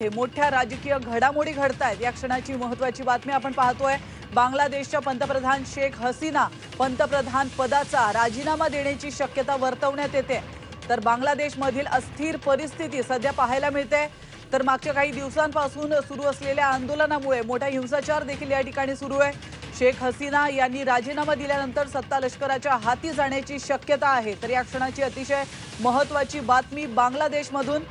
मोठ्या राजकीय घडामोडी घडतायत। या क्षणाची महत्त्वाची बातमी आपण पाहतोय। बांगलादेशच्या पंतप्रधान शेख हसीना पंतप्रधान पदाचा राजीनामा देण्याची शक्यता वर्तवण्यात येते। तर बांगलादेशमधील अस्थिर परिस्थिती सध्या पाहायला मिळते। तर मागच्या काही दिवसांपासून सुरू असलेल्या आंदोलनामुळे मोठा हिंसाचार देखील या ठिकाणी सुरू आहे। शेख हसीना यांनी राजीनामा दिल्यानंतर सत्ता लष्कराच्या हाती जाण्याची शक्यता आहे। तर या क्षणाची अतिशय महत्त्वाची बातमी बांगलादेशमधून।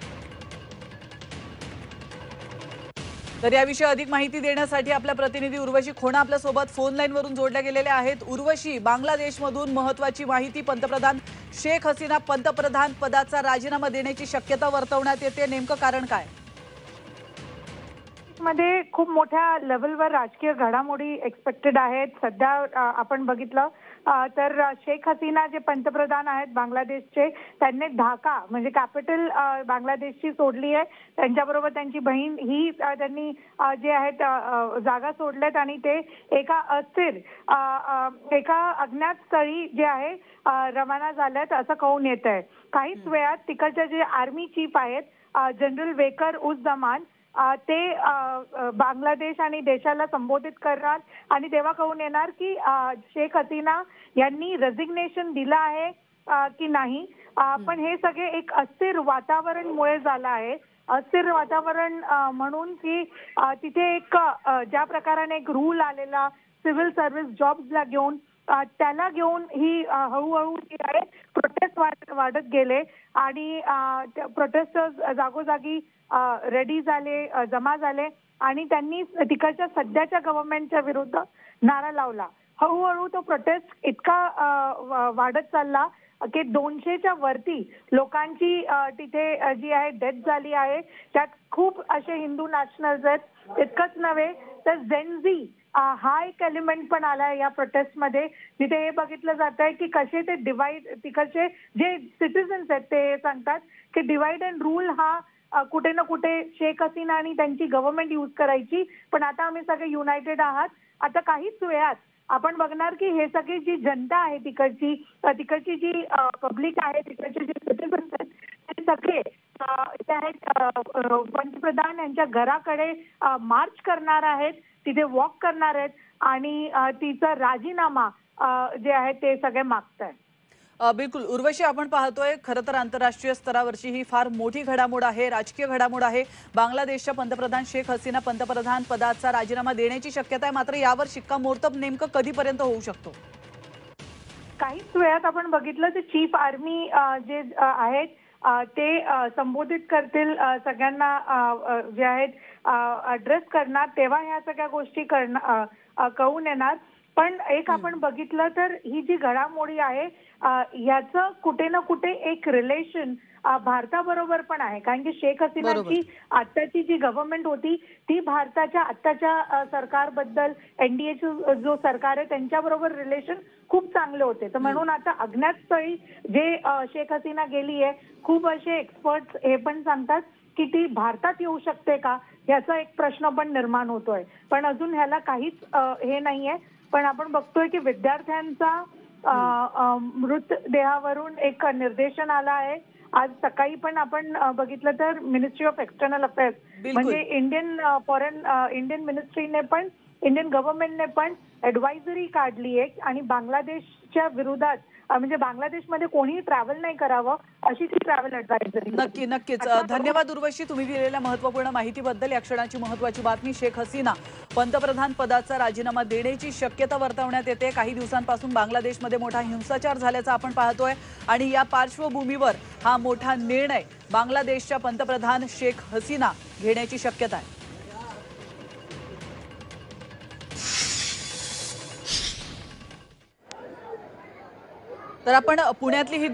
तर याविषयी अधिक माहिती देण्यासाठी आपला प्रतिनिधी उर्वशी खोना आपल्या सोबत फोन लाईन वरून जोडल्या गेलेले आहेत। उर्वशी, बांगलादेशमधून महत्त्वाची माहिती, पंतप्रधान शेख हसीना पंतप्रधान पदाचा राजीनामा देण्याची शक्यता वर्तवण्यात येते, नेमकं कारण काय? मध्ये खूप मोठ्या लेवलवर राजकीय घडामोडी एक्सपेक्टेड आहेत। सध्या आपण बघितलं तर शेख हसीना जे पंतप्रधान आहेत बांगलादेशचे, त्यांनी ढाका म्हणजे कॅपिटल बांगलादेशची सोडली आहे। त्यांच्याबरोबर त्यांची बहीण ही त्यांनी जे आहेत जागा सोडल्यात आणि ते एका अस्थिर एका अज्ञात स्थळी जे आहे रवाना झाल्यात असं कळून येत आहे। काहीच वेळात तिकडचे जे आर्मी चीफ आहेत जनरल वेकर उज जमान ते बांगलादेश आणि देशाला संबोधित करणार आणि तेव्हा कळून येणार की शेख हसीना यांनी रेझिग्नेशन दिलं आहे की नाही। पण हे सगळे एक अस्थिर वातावरणमुळे झालं आहे। अस्थिर वातावरण म्हणून की तिथे एक ज्या प्रकाराने एक रूल आलेला सिव्हिल सर्व्हिस जॉब्सला घेऊन त्याला घेऊन ही हळूहळू जी आहे प्रोटेस्ट वाढत गेले आणि प्रोटेस्टर्स जागोजागी रेडी झाले, जमा झाले आणि त्यांनी तिकडच्या सध्याच्या गव्हर्नमेंटच्या विरुद्ध नारा लावला। हळूहळू तो प्रोटेस्ट इतका वाढत चालला की 200च्या वरती लोकांची तिथे जी आहे डेथ झाली आहे। त्यात खूप असे हिंदू नॅशनल्स आहेत। इतकंच नव्हे तर झेनझी हा एक एलिमेंट पण आला या प्रोटेस्टमध्ये, जिथे हे बघितलं जात आहे की कसे ते डिवाइड तिकडचे जे सिटिझन्स आहेत ते सांगतात की डिवाइड अँड रूल हा कुठे ना कुठे शेख हसीना आणि त्यांची गव्हर्नमेंट यूज करायची, पण आता आम्ही सगळे युनायटेड आहात। आता काहीच वेळात आपण बघणार की हे सगळी जी जनता आहे तिकडची जी पब्लिक आहे, तिकडचे जे सिटिझन्स आहेत ते सगळे जे आहेत पंतप्रधान यांच्या घराकडे मार्च करणार आहेत, तिथे वॉक करणार आहेत आणि तिचा राजीनामा जे आहे ते सगळे मागतायत। बिलकुल उर्वशी, आपण पाहतोय खरं तर आंतरराष्ट्रीय स्तरावरची ही फार मोठी घडामोड आहे, राजकीय घडामोड आहे। बांगलादेशच्या पंतप्रधान शेख हसीना पंतप्रधान पदाचा राजीनामा देण्याची शक्यता आहे, मात्र यावर शिक्कामोर्तब नेमकं कधीपर्यंत होऊ शकतो? काहीच वेळात आपण बघितलं तर चीफ आर्मी जे आहेत ते संबोधित करतील सगळ्यांना जे आहेत ॲड्रेस करणार, तेव्हा ह्या सगळ्या गोष्टी कळून येणार। पण एक आपण बघितलं तर ही जी घडामोडी आहे याचं कुठे ना कुठे एक रिलेशन भारताबरोबर पण आहे, कारण की शेख हसीनाची आत्ताची जी गव्हर्नमेंट होती ती भारताच्या आत्ताच्या सरकारबद्दल एनडीएचं जो सरकार आहे त्यांच्याबरोबर रिलेशन खूप चांगले होते। तर म्हणून आता अज्ञात स्थळी जे शेख हसीना गेली आहे, खूप असे एक्सपर्ट्स हे पण सांगतात की ती भारतात येऊ शकते का, याचा एक प्रश्न पण निर्माण होतोय। पण अजून ह्याला काहीच हे नाहीये। पण आपण बघतोय की विद्यार्थ्यांचा मृतदेहावरून एक निर्देशन आला आहे। आज सकाळी पण आपण बघितलं तर मिनिस्ट्री ऑफ एक्सटर्नल अफेअर्स म्हणजे इंडियन मिनिस्ट्रीने पण इंडियन गव्हर्नमेंटने पण ॲडवायझरी काढली आहे आणि बांगलादेशच्या विरोधात म्हणजे बांगलादेशमध्ये कोणीही ट्रॅव्हल नाही करावं अशी ती ट्रॅव्हल ॲडवायझरी। नक्कीच धन्यवाद उर्वशी, तुम्ही दिलेल्या महत्त्वपूर्ण माहितीबद्दल। या क्षणाची महत्त्वाची बातमी, शेख हसीना पंतप्रधान पदाचा राजीनामा देण्याची शक्यता वर्तवण्यात येते। काही दिवसांपासून बांगलादेशमध्ये मोठा हिंसाचार झाल्याचा आपण पाहतोय आणि या पार्श्वभूमीवर हा मोठा निर्णय बांगलादेशच्या पंतप्रधान शेख हसीना घेण्याची शक्यता आहे। तर आपण पुण्यातली ही